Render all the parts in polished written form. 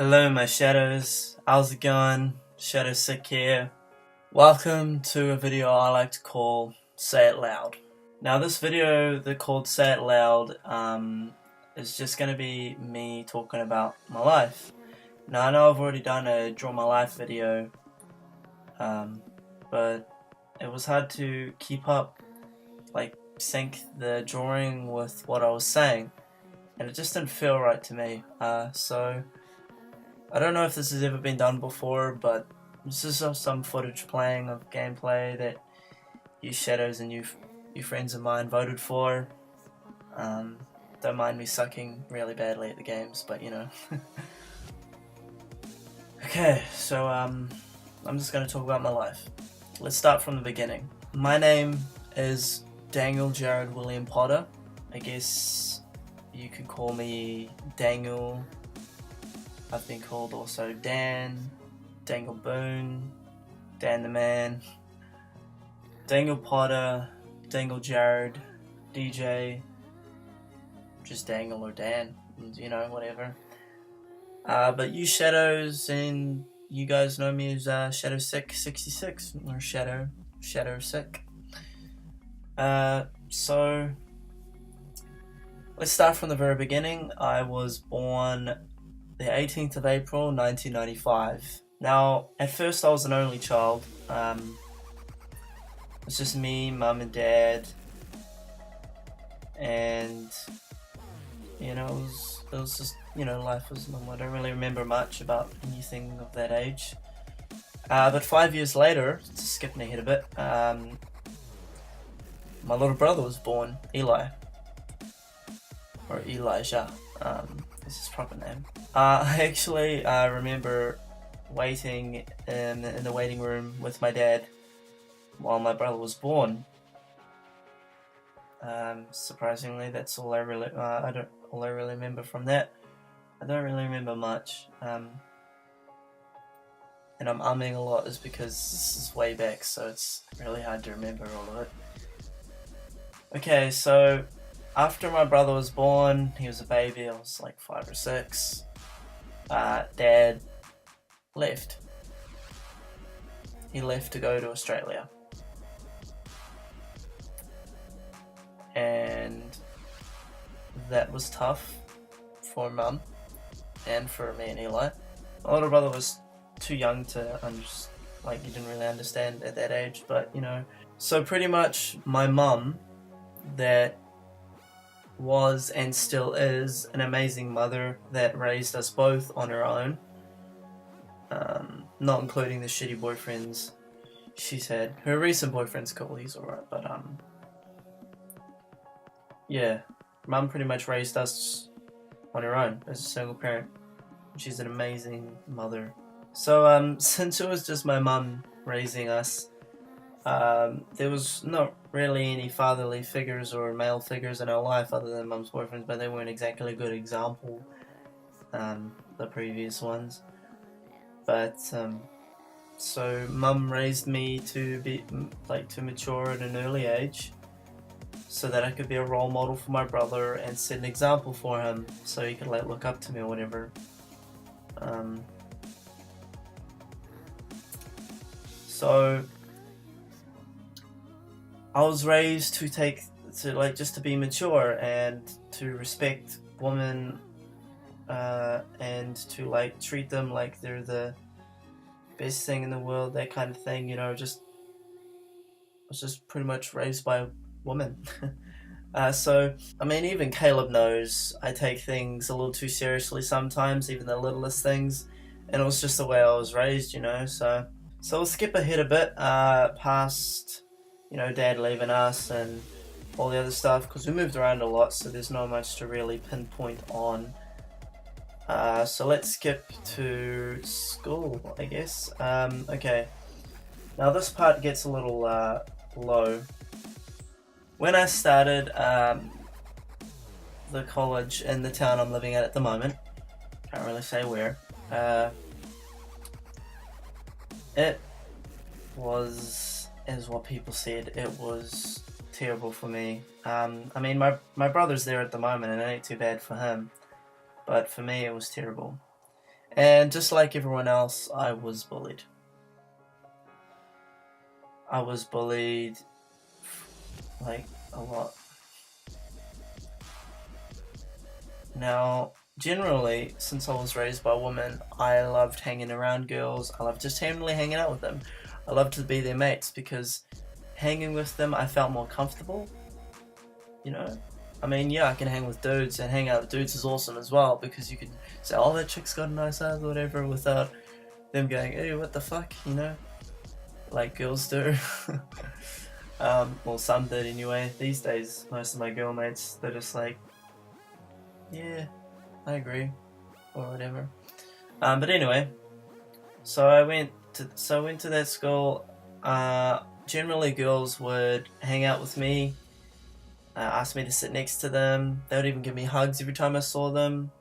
Hello my shadows, how's it going? Shadow Sick here. Welcome to a video I like to call Say It Loud. Now this video they called Say It Loud is just going to be me talking about my life. Now I know I've already done a Draw My Life video, but it was hard to keep up, like sync the drawing with what I was saying, and it just didn't feel right to me. So I don't know if this has ever been done before, but this is some footage playing of gameplay that you shadows and you friends of mine voted for. Don't mind me sucking really badly at the games, but you know. Okay, so I'm just going to talk about my life. Let's start from the beginning. My name is Daniel Jared William Potter. I guess you could call me Daniel. I've been called also Dan, Daniel Boone, Dan the Man, Daniel Potter, Daniel Jared, DJ, just Daniel or Dan, you know, whatever. But you shadows, and you guys know me as Shadow Sick 66 or Shadow Sick. So let's start from the very beginning. I was born the 18th of April 1995. Now, at first I was an only child. It was just me, mum and dad, and you know, it was just, you know, life was normal. I don't really remember much about anything of that age. But 5 years later, just skipping ahead a bit, my little brother was born, Eli, or Elijah. Is his proper name. I actually remember waiting in the waiting room with my dad while my brother was born. Surprisingly, that's all I really remember from that. I don't really remember much. And I'm umming a lot is because this is way back, so it's really hard to remember all of it. Okay, so after my brother was born, he was a baby, I was like 5 or 6, Dad left. He left to go to Australia. And that was tough for Mum and for me and Eli. My little brother was too young to he didn't really understand at that age, but you know. So pretty much my mum, that was and still is an amazing mother that raised us both on her own, not including the shitty boyfriends she's had. Her recent boyfriend's cool, he's alright, but yeah, Mum pretty much raised us on her own as a single parent. She's an amazing mother. So since it was just my mum raising us, there was not really any fatherly figures or male figures in our life other than Mum's boyfriends, but they weren't exactly a good example, the previous ones. But so Mum raised me to be to mature at an early age, so that I could be a role model for my brother and set an example for him, so he could look up to me or whatever. So I was raised to just to be mature and to respect women, and to treat them like they're the best thing in the world, that kind of thing, you know. I was just pretty much raised by a woman. So I mean, even Caleb knows I take things a little too seriously sometimes, even the littlest things, and it was just the way I was raised, you know. So we'll skip ahead a bit past, you know, Dad leaving us and all the other stuff, because we moved around a lot, so there's not much to really pinpoint on. So let's skip to school, I guess. Okay, now this part gets a little low. When I started the college in the town I'm living at the moment, can't really say where, it was, as what people said, it was terrible for me. I mean, my brother's there at the moment and it ain't too bad for him, but for me it was terrible. And just like everyone else, I was bullied. I was bullied, like, a lot. Now, generally, since I was raised by a woman, I loved hanging around girls. I loved just generally hanging out with them. I loved to be their mates because hanging with them, I felt more comfortable, you know? I mean, yeah, I can hang with dudes, and hang out with dudes is awesome as well because you can say, oh, that chick's got a nice ass or whatever without them going, hey, what the fuck, you know? Like girls do. Well, some did anyway. These days, most of my girl mates, they're just like, yeah, I agree, or whatever. But anyway, so I went to that school. Generally, girls would hang out with me, ask me to sit next to them. They would even give me hugs every time I saw them.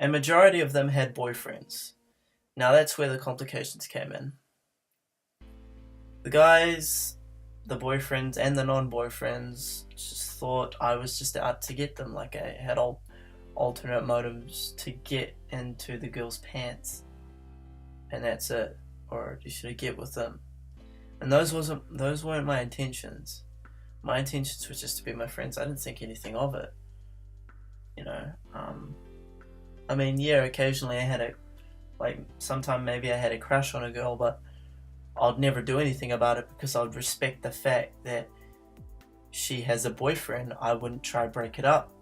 And majority of them had boyfriends. Now that's where the complications came in. The guys, the boyfriends, and the non-boyfriends just thought I was just out to get them. Like I had alternate motives to get into the girl's pants, and that's it. Or you should get with them. And those weren't my intentions. My intentions were just to be my friends. I didn't think anything of it. You know. I mean, yeah, occasionally I had sometime maybe I had a crush on a girl, but I'd never do anything about it because I'd respect the fact that she has a boyfriend. I wouldn't try to break it up.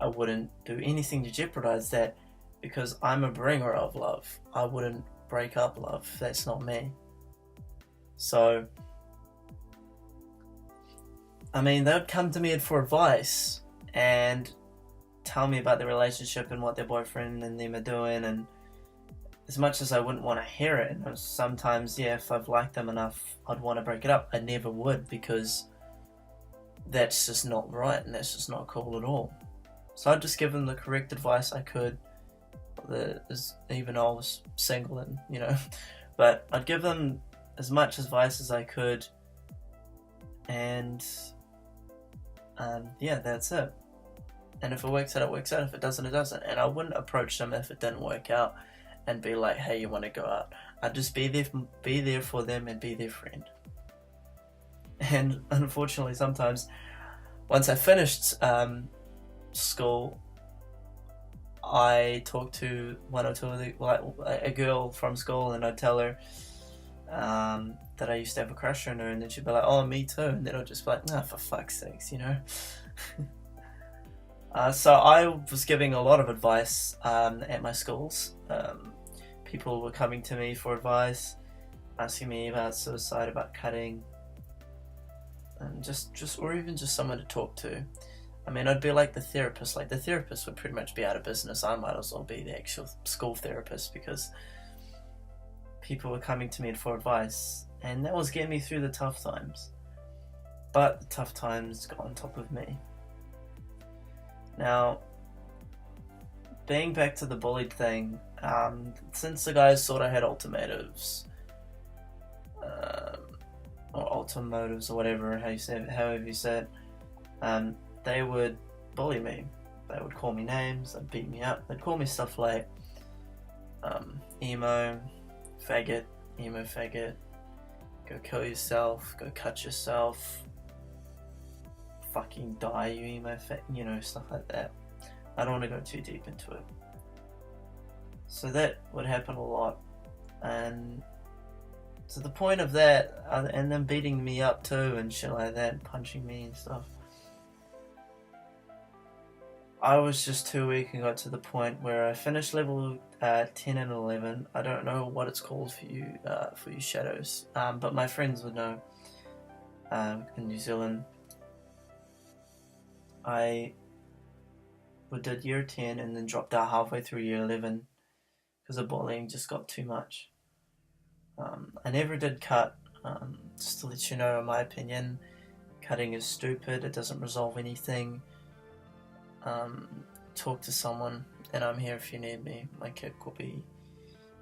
I wouldn't do anything to jeopardize that because I'm a bringer of love. I wouldn't break up love. That's not me. So, I mean, they'd come to me for advice and tell me about their relationship and what their boyfriend and them are doing, and as much as I wouldn't want to hear it, and sometimes, yeah, if I've liked them enough, I'd want to break it up. I never would because that's just not right and that's just not cool at all. So I'd just give them the correct advice I could, even though I was single and, you know, but I'd give them as much advice as I could, and yeah, that's it. And if it works out, it works out. If it doesn't, it doesn't. And I wouldn't approach them if it didn't work out and be like, hey, you want to go out? I'd just be there for them and be their friend. And unfortunately, sometimes once I finished school, I talked to one or two of a girl from school, and I'd tell her that I used to have a crush on her, and then she'd be like, oh, me too, and then I'd just be like, nah, for fuck's sakes, you know. So I was giving a lot of advice at my schools. People were coming to me for advice, asking me about suicide, about cutting, and or even just someone to talk to. I mean, I'd be like the therapist. Like the therapist would pretty much be out of business. I might as well be the actual school therapist because people were coming to me for advice, and that was getting me through the tough times. But the tough times got on top of me. Now, being back to the bullied thing, since the guys thought I had ultimatums, or ultimotives, or whatever, however you say it, they would bully me. They would call me names, they'd beat me up, they'd call me stuff like emo faggot, go kill yourself, go cut yourself, fucking die, you emo you know, stuff like that. I don't want to go too deep into it. So that would happen a lot, and to the point of that, and them beating me up too and shit like that, and punching me and stuff. I was just too weak and got to the point where I finished level 10 and 11. I don't know what it's called for you shadows, but my friends would know. In New Zealand, I did year 10 and then dropped out halfway through year 11 because the bullying just got too much. I never did cut. Just to let you know, in my opinion, cutting is stupid. It doesn't resolve anything. Talk to someone, and I'm here if you need me. My kick will be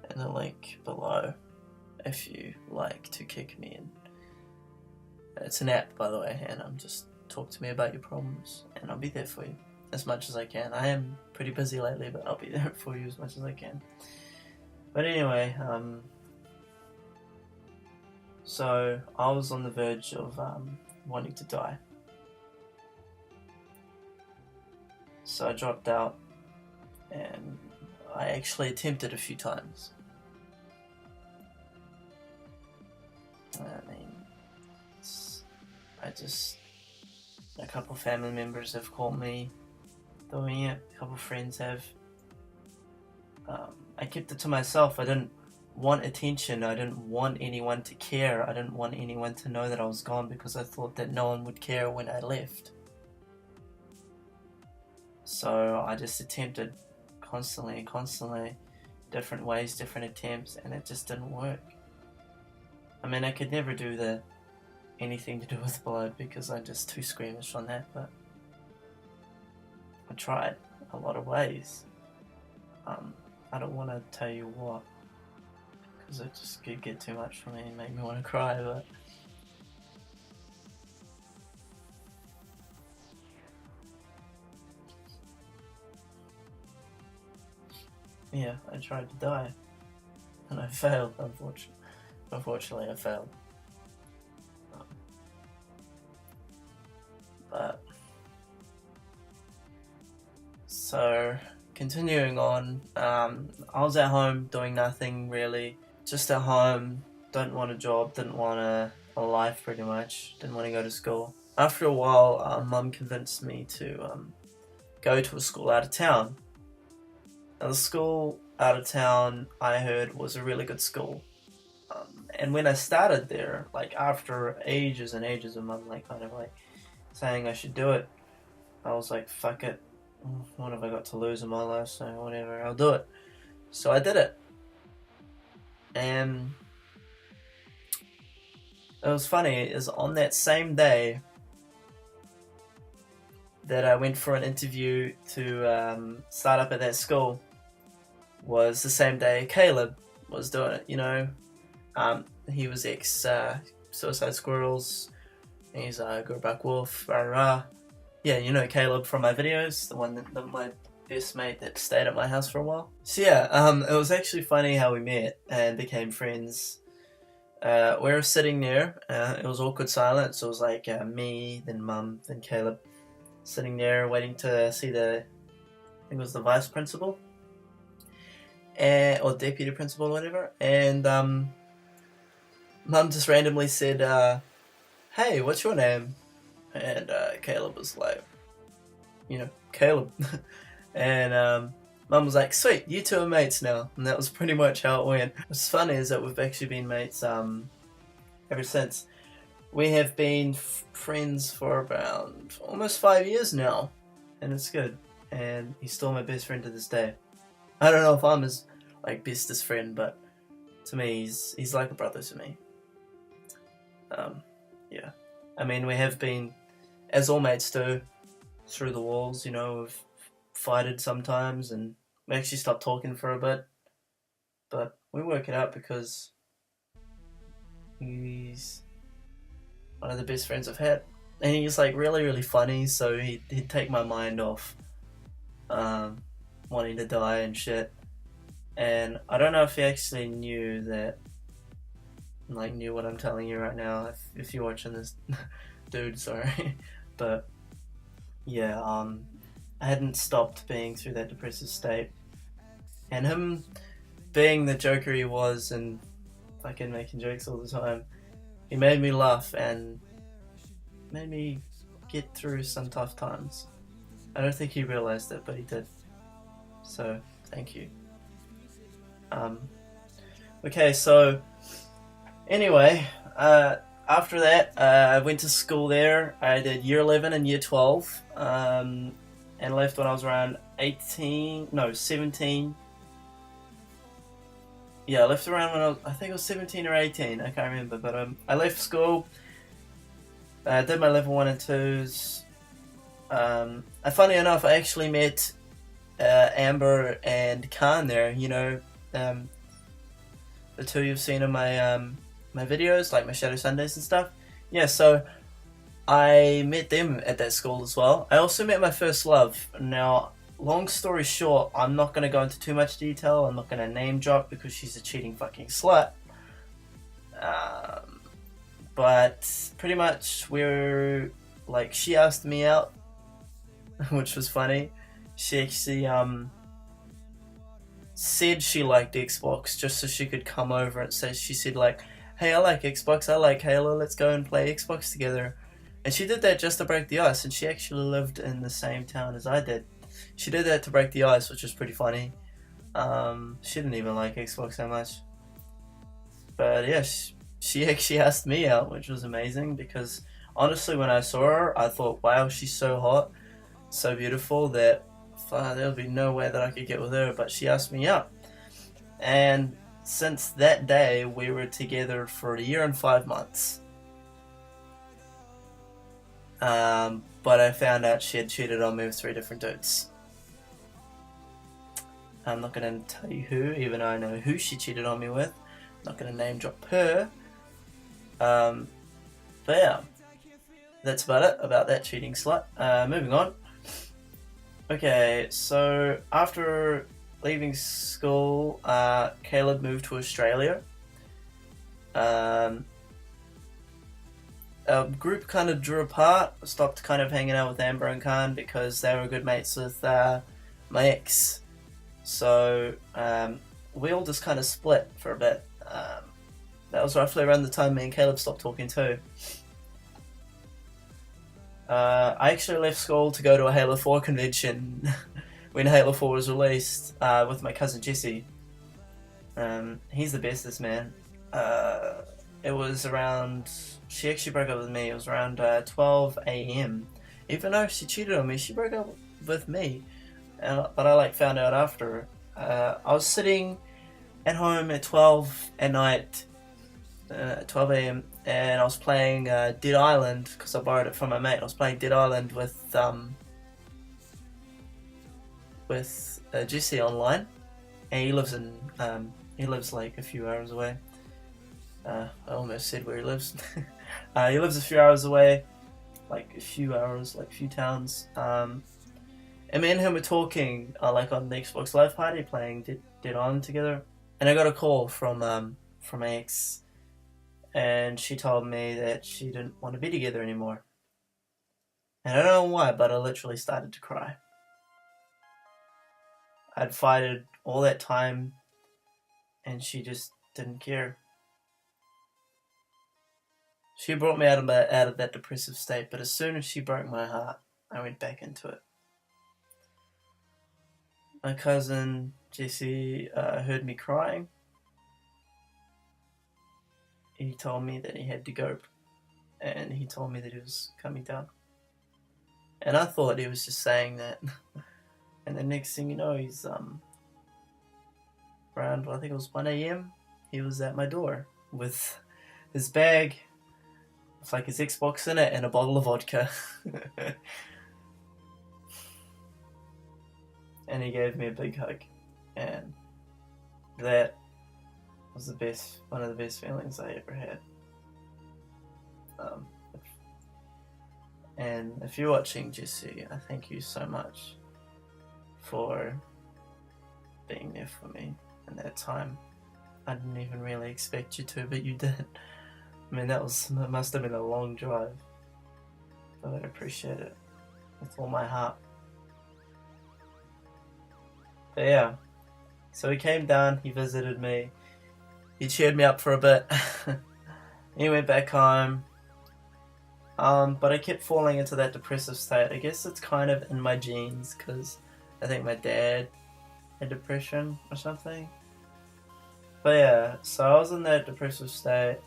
in the link below if you like to kick me in. It's an app, by the way, and just talk to me about your problems, and I'll be there for you as much as I can. I am pretty busy lately, but I'll be there for you as much as I can. But anyway, so I was on the verge of wanting to die. So I dropped out, and I actually attempted a few times. I mean, a couple of family members have caught me doing it, a couple of friends have. I kept it to myself. I didn't want attention. I didn't want anyone to care. I didn't want anyone to know that I was gone, because I thought that no one would care when I left. So I just attempted constantly, different ways, different attempts, and it just didn't work. I mean, I could never do anything to do with blood, because I'm just too squeamish on that, but I tried a lot of ways. I don't want to tell you what, because it just could get too much for me and make me want to cry, but yeah, I tried to die, and I failed, unfortunately I failed. But so continuing on, I was at home doing nothing really, just at home, don't want a job, didn't want a life pretty much, didn't want to go to school. After a while, Mum convinced me to go to a school out of town. Now the school out of town, I heard, was a really good school. And when I started there, like after ages and ages of Mum kind of saying I should do it, I was like, fuck it. What have I got to lose in my life? So whatever, I'll do it. So I did it. And it was funny, is on that same day that I went for an interview to start up at that school, was the same day Caleb was doing it, you know. He was ex Suicide Squirrels, he's a Goreback Wolf, rah rah. Yeah, you know Caleb from my videos, the one that my best mate that stayed at my house for a while. So yeah, it was actually funny how we met and became friends. We were sitting there, it was awkward silence, so it was like me, then Mum, then Caleb, sitting there waiting to see I think it was the vice principal, or deputy principal or whatever, and Mum just randomly said, hey, what's your name? And Caleb was like, you know, Caleb. And Mum was like, sweet, you two are mates now. And that was pretty much how it went. What's funny is that we've actually been mates ever since. We have been friends for about almost 5 years now, and it's good. And he's still my best friend to this day. I don't know if I'm his bestest friend, but to me he's like a brother to me. Yeah, I mean, we have been, as all mates do, through the walls, you know. We've fighted sometimes, and we actually stopped talking for a bit, but we work it out because he's one of the best friends I've had, and he's really, really funny, so he'd take my mind off wanting to die and shit. And I don't know if he actually knew what I'm telling you right now, if you're watching this. Dude, sorry. But yeah, I hadn't stopped being through that depressive state, and him being the joker he was and fucking making jokes all the time, he made me laugh and made me get through some tough times. I don't think he realized it, but he did. So thank you. Okay, so anyway, after that, I went to school there. I did year 11 and year 12, and left when I was around 17. Yeah, I left around when I think it was 17 or 18, I can't remember, but I left school, did my level 1 and 2s. Funny enough, I actually met Amber and Khan there, you know, the two you've seen in my my videos, like my Shadow Sundays and stuff. Yeah, so I met them at that school as well. I also met my first love. Now, long story short, I'm not going to go into too much detail. I'm not going to name drop because she's a cheating fucking slut. But pretty much we're like, she asked me out, which was funny. She actually said she liked Xbox just so she could come over and say, she said like, hey, I like Xbox, I like Halo, let's go and play Xbox together. And she did that just to break the ice, and she actually lived in the same town as I did. She did that to break the ice, which was pretty funny. She didn't even like Xbox that much. But yeah, she actually asked me out, which was amazing, because honestly when I saw her, I thought, wow, she's so hot, so beautiful, that there would be no way that I could get with her. But she asked me out. And since that day, we were together for 1 year and 5 months. But I found out she had cheated on me with 3 different dudes. I'm not going to tell you who, even though I know who she cheated on me with. I'm not going to name drop her. But yeah, that's about it, about that cheating slut. Moving on. Okay, so after leaving school, Caleb moved to Australia. A group kind of drew apart, stopped kind of hanging out with Amber and Khan because they were good mates with my ex. So we all just kind of split for a bit. That was roughly around the time me and Caleb stopped talking too. I actually left school to go to a Halo 4 convention when Halo 4 was released with my cousin Jesse. He's the bestest man. It was around, she actually broke up with me, it was around 12 AM. Even though she cheated on me, she broke up with me. But I like found out after. I was sitting at home at 12 at night, 12 AM, and I was playing Dead Island, because I borrowed it from my mate. I was playing Dead Island with Jesse online, and he lives like a few hours away. I almost said where he lives. He lives a few hours away, like a few towns. And me and him were talking, like on the Xbox Live Party, playing Dead Island together. And I got a call from my ex, and she told me that she didn't want to be together anymore. And I don't know why, but I literally started to cry. I'd fighted all that time, and she just didn't care. She brought me out of that depressive state, but as soon as she broke my heart, I went back into it. My cousin Jesse heard me crying. He told me that he had to go, and he told me that he was coming down. And I thought he was just saying that. And the next thing you know, he's around, I think it was 1 AM, he was at my door with his bag, with like his Xbox in it, and a bottle of vodka. And he gave me a big hug, and that was one of the best feelings I ever had. And if you're watching, Jesse, I thank you so much for being there for me in that time. I didn't even really expect you to, but you did. I mean, it must have been a long drive, but I appreciate it with all my heart. But yeah, so he came down, he visited me, he cheered me up for a bit. He went back home. But I kept falling into that depressive state. I guess it's kind of in my genes, because I think my dad had depression or something. But yeah, so I was in that depressive state,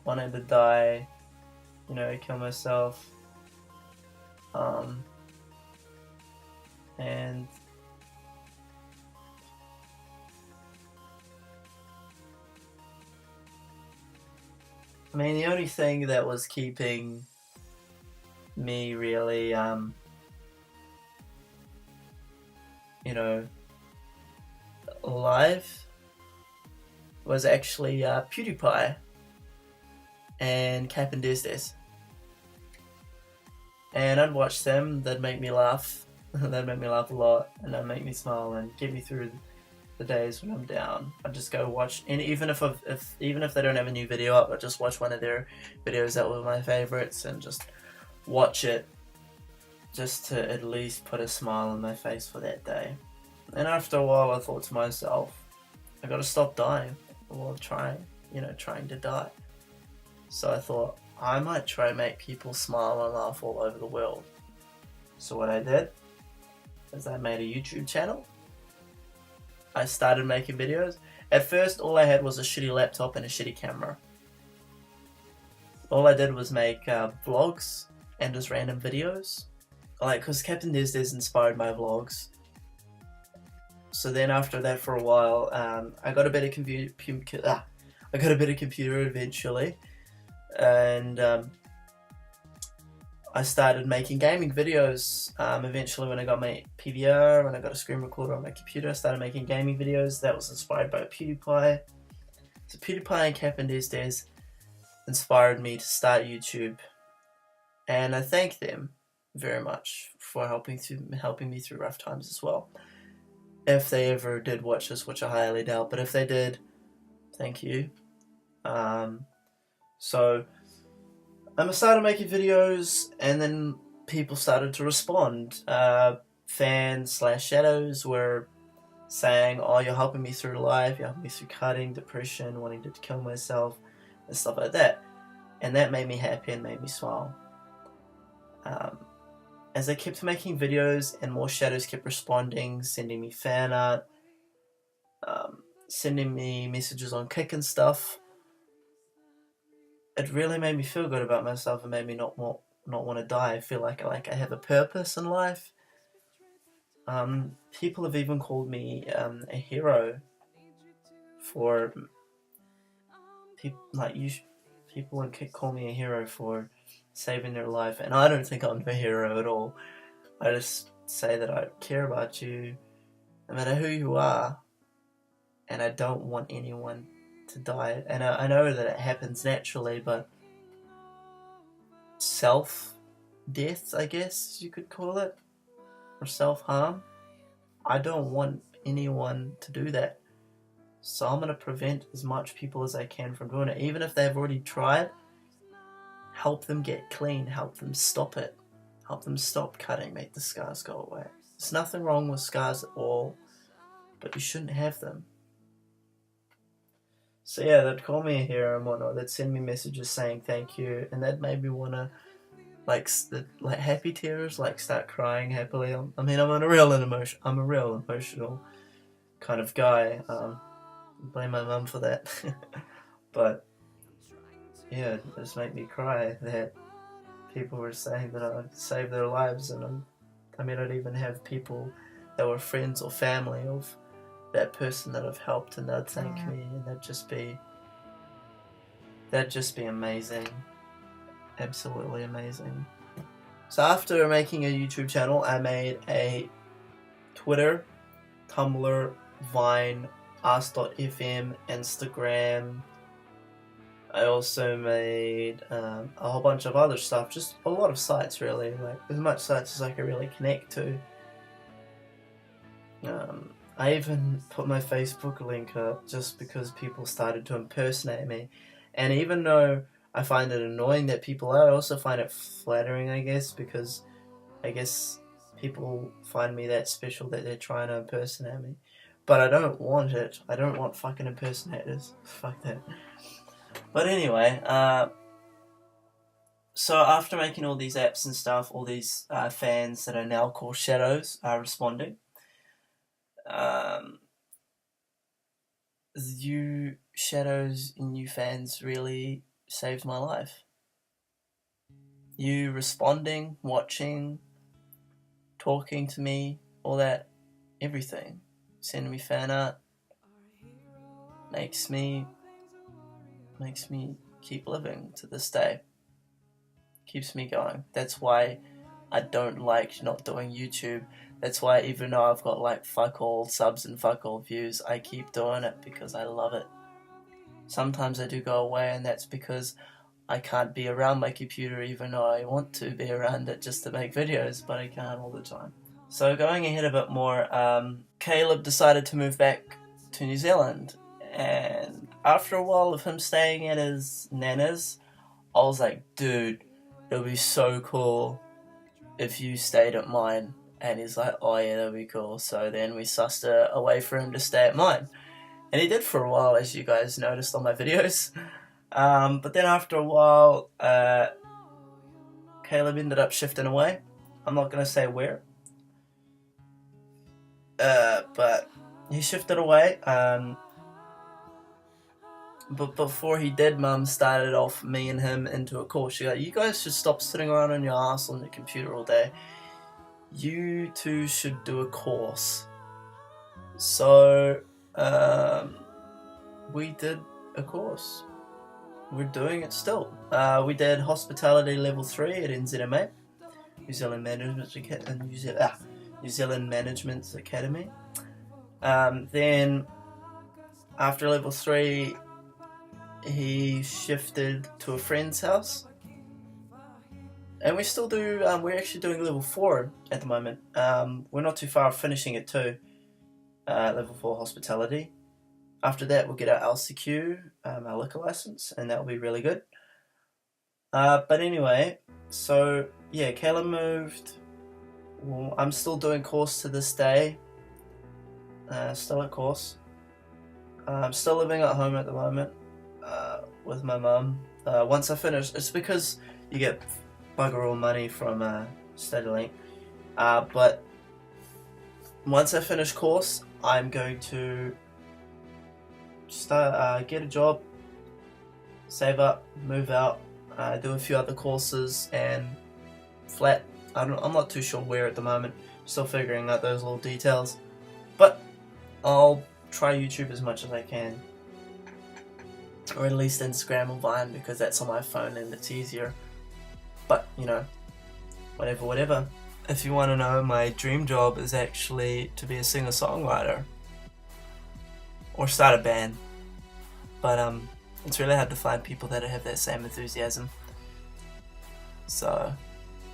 wanting to die, kill myself. And I mean, the only thing that was keeping me really, alive was actually PewDiePie and Cap and Des. And I'd watch them, they'd make me laugh, That made me laugh a lot, and that make me smile and get me through the days when I'm down. I just go watch, and even if they don't have a new video up, I just watch one of their videos that were my favorites and just watch it, just to at least put a smile on my face for that day. And after a while, I thought to myself, I gotta stop dying, or trying to die. So I thought I might try to make people smile and laugh all over the world. So what I did is I made a YouTube channel. I started making videos. At first, all I had was a shitty laptop and a shitty camera. All I did was make vlogs and just random videos. Because Captain Des inspired my vlogs. So then after that, for a while, I got a bit of computer eventually, and I started making gaming videos. Eventually, when I got my PVR, when I got a screen recorder on my computer, I started making gaming videos. That was inspired by PewDiePie. So PewDiePie and Captain Des inspired me to start YouTube, and I thank them very much for helping me through rough times as well. If they ever did watch this, which I highly doubt, but if they did, thank you. So I started making videos, and then people started to respond. Fans/shadows were saying, "Oh, you're helping me through life. You're helping me through cutting, depression, wanting to kill myself, and stuff like that." And that made me happy and made me smile. As I kept making videos and more shadows kept responding, sending me fan art, sending me messages on Kick and stuff, it really made me feel good about myself and made me not want to die. I feel like I have a purpose in life. People have even called me a hero for people in Kick call me a hero for saving their life, and I don't think I'm a hero at all. I just say that I care about you no matter who you are, and I don't want anyone to die. And I know that it happens naturally, but self-death, I guess you could call it, or self-harm, I don't want anyone to do that. So I'm going to prevent as much people as I can from doing it. Even if they've already tried, help them get clean, help them stop it, help them stop cutting, make the scars go away. There's nothing wrong with scars at all, but you shouldn't have them. So yeah, they'd call me a hero and whatnot. They'd send me messages saying thank you, and that made me want to, like happy tears, start crying happily. I'm a real emotional kind of guy. Blame my mum for that. But yeah, it just made me cry that people were saying that I saved their lives, and I don't even have people that were friends or family of that person that I've helped, and they'd thank me, and that'd just be amazing. Absolutely amazing. So after making a YouTube channel, I made a Twitter, Tumblr, Vine, Ask.fm, Instagram. I also made a whole bunch of other stuff, just a lot of sites really, as much sites as I could really connect to. I even put my Facebook link up just because people started to impersonate me. And even though I find it annoying that people are, I also find it flattering, I guess, because I guess people find me that special that they're trying to impersonate me. But I don't want it. I don't want fucking impersonators. Fuck that. But anyway, so after making all these apps and stuff, all these fans that are now called shadows are responding. You shadows and you fans really saved my life. You responding, watching, talking to me, all that, everything, sending me fan art, makes me keep living to this day. Keeps me going. That's why I don't like not doing YouTube. That's why even though I've got fuck all subs and fuck all views, I keep doing it because I love it. Sometimes I do go away, and that's because I can't be around my computer even though I want to be around it just to make videos, but I can't all the time. So going ahead a bit more, Caleb decided to move back to New Zealand, and after a while of him staying at his nana's, I was like, dude, it would be so cool if you stayed at mine. And he's like, oh yeah, that'd be cool. So then we sussed a way for him to stay at mine. And he did for a while, as you guys noticed on my videos. But then after a while, Caleb ended up shifting away. I'm not going to say where. But he shifted away. But before he did, Mum started off me and him into a course. She's like, you guys should stop sitting around on your ass on the computer all day. You two should do a course. So, we did a course. We're doing it still. We did Hospitality Level 3 at NZMA, New Zealand Management Academy. Then, after Level 3, he shifted to a friend's house. And we still do, we're actually doing Level 4 at the moment. We're not too far off finishing it too. Level 4 Hospitality. After that, we'll get our LCQ, our liquor license, and that'll be really good. But anyway, so yeah, Caleb moved. Well, I'm still doing course to this day. Still at course. I'm still living at home at the moment with my mum. Once I finish, it's because you get bugger all money from StudyLink. But once I finish course, I'm going to start get a job, save up, move out, do a few other courses, and flat. I'm not too sure where at the moment. Still figuring out those little details, but I'll try YouTube as much as I can, or at least Instagram or Vine, because that's on my phone and it's easier. But you know, whatever. If you want to know, my dream job is actually to be a singer-songwriter or start a band, but it's really hard to find people that have that same enthusiasm. So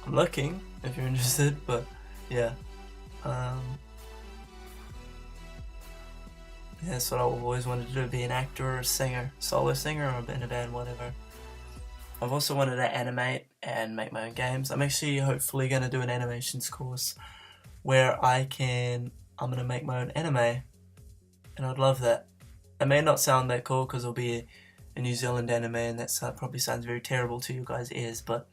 I'm looking if you're interested, but yeah, that's what I've always wanted to do, be an actor or a singer, solo singer, or in a band, whatever. I've also wanted to animate and make my own games. I'm actually hopefully going to do an animations course where I'm going to make my own anime, and I'd love that. It may not sound that cool because it'll be a New Zealand anime, and that probably sounds very terrible to you guys' ears, but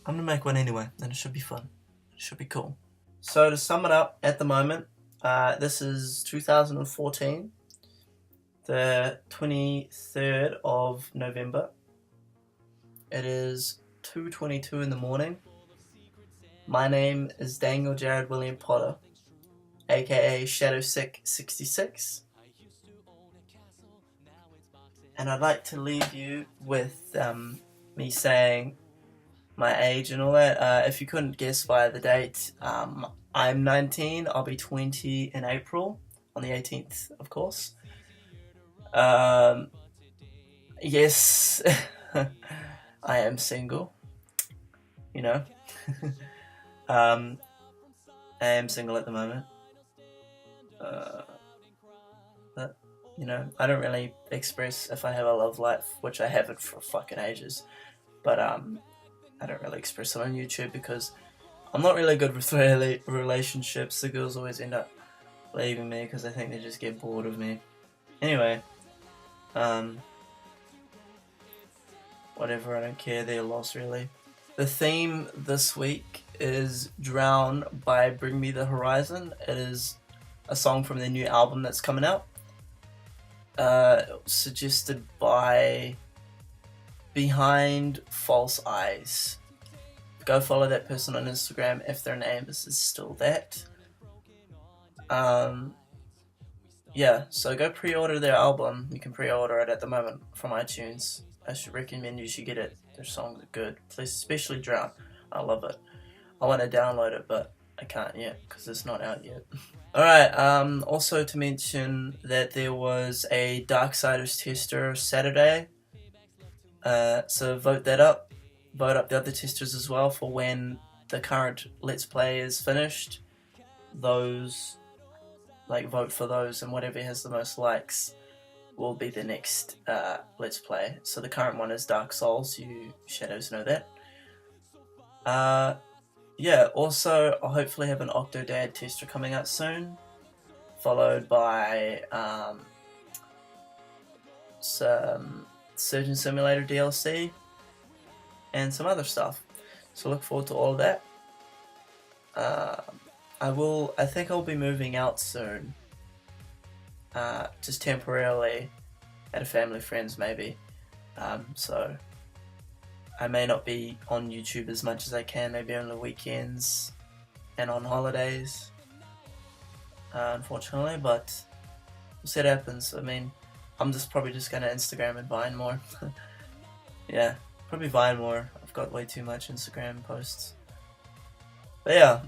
I'm going to make one anyway, and it should be fun. It should be cool. So to sum it up, at the moment, this is 2014, the 23rd of November. It is 2:22 in the morning. My name is Daniel Jared William Potter, aka Shadowsick66, and I'd like to leave you with me saying my age and all that. If you couldn't guess by the date, I'm 19. I'll be 20 in April, on the 18th, of course. Yes. I am single, you know. I am single at the moment. But, you know, I don't really express if I have a love life, which I haven't for fucking ages. But I don't really express it on YouTube because I'm not really good with relationships. The girls always end up leaving me because I think they just get bored of me. Anyway, whatever, I don't care, they're lost really. The theme this week is Drown by Bring Me the Horizon. It is a song from their new album that's coming out. Suggested by Behind False Eyes. Go follow that person on Instagram if their name is still that. Yeah, so go pre-order their album. You can pre-order it at the moment from iTunes. I should recommend you should get it. Their songs are good. Please, especially Drown. I love it. I want to download it, but I can't yet because it's not out yet. Alright, also to mention that there was a Darksiders tester Saturday. So vote that up. Vote up the other testers as well for when the current Let's Play is finished, those, like, vote for those, and whatever has the most likes will be the next Let's Play. So the current one is Dark Souls, you Shadows know that. Yeah, also I'll hopefully have an Octodad tester coming out soon, followed by some Surgeon Simulator DLC, and some other stuff. So look forward to all of that. I think I'll be moving out soon, just temporarily, at a family friend's maybe. So I may not be on YouTube as much as I can, maybe on the weekends and on holidays, unfortunately, but we'll see what happens. I mean, I'm probably just gonna Instagram and Vine more. Yeah, probably Vine more. I've got way too much Instagram posts. But yeah,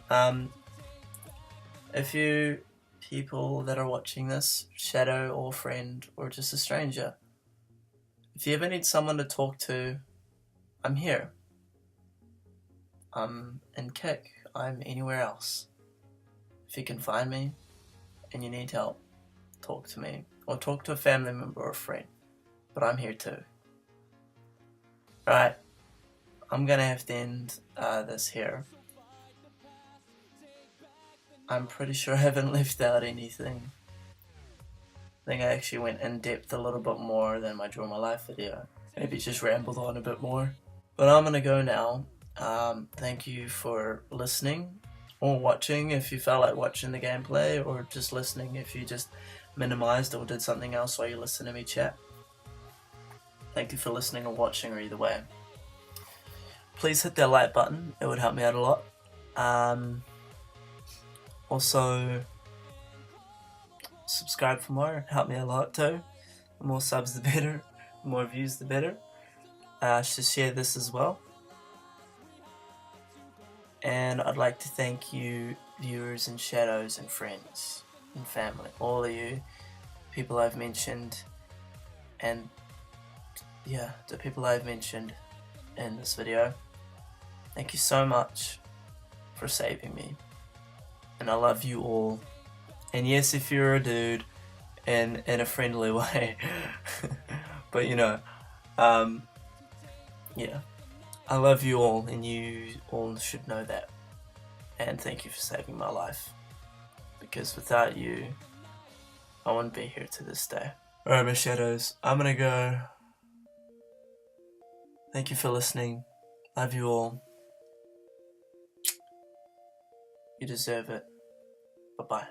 if you people that are watching this, shadow or friend or just a stranger, if you ever need someone to talk to, I'm here. I'm in Kick. I'm anywhere else. If you can find me and you need help, talk to me. Or talk to a family member or a friend. But I'm here too. Right. I'm gonna have to end this here. I'm pretty sure I haven't left out anything. I think I actually went in depth a little bit more than my Draw My Life video. Maybe just rambled on a bit more. But I'm gonna go now. Thank you for listening or watching if you felt like watching the gameplay, or just listening if you just minimized or did something else while you listen to me chat. Thank you for listening or watching, or either way. Please hit that like button, it would help me out a lot. Also, subscribe for more, help me a lot too. The more subs the better, the more views the better. Just share this as well. And I'd like to thank you, viewers and shadows and friends and family, all of you people I've mentioned, and yeah, the people I've mentioned in this video. Thank you so much for saving me, and I love you all. And yes, if you're a dude, in a friendly way, but you know, yeah, I love you all, and you all should know that. And thank you for saving my life, because without you, I wouldn't be here to this day. Alright, my shadows, I'm gonna go. Thank you for listening. Love you all. You deserve it. Bye-bye.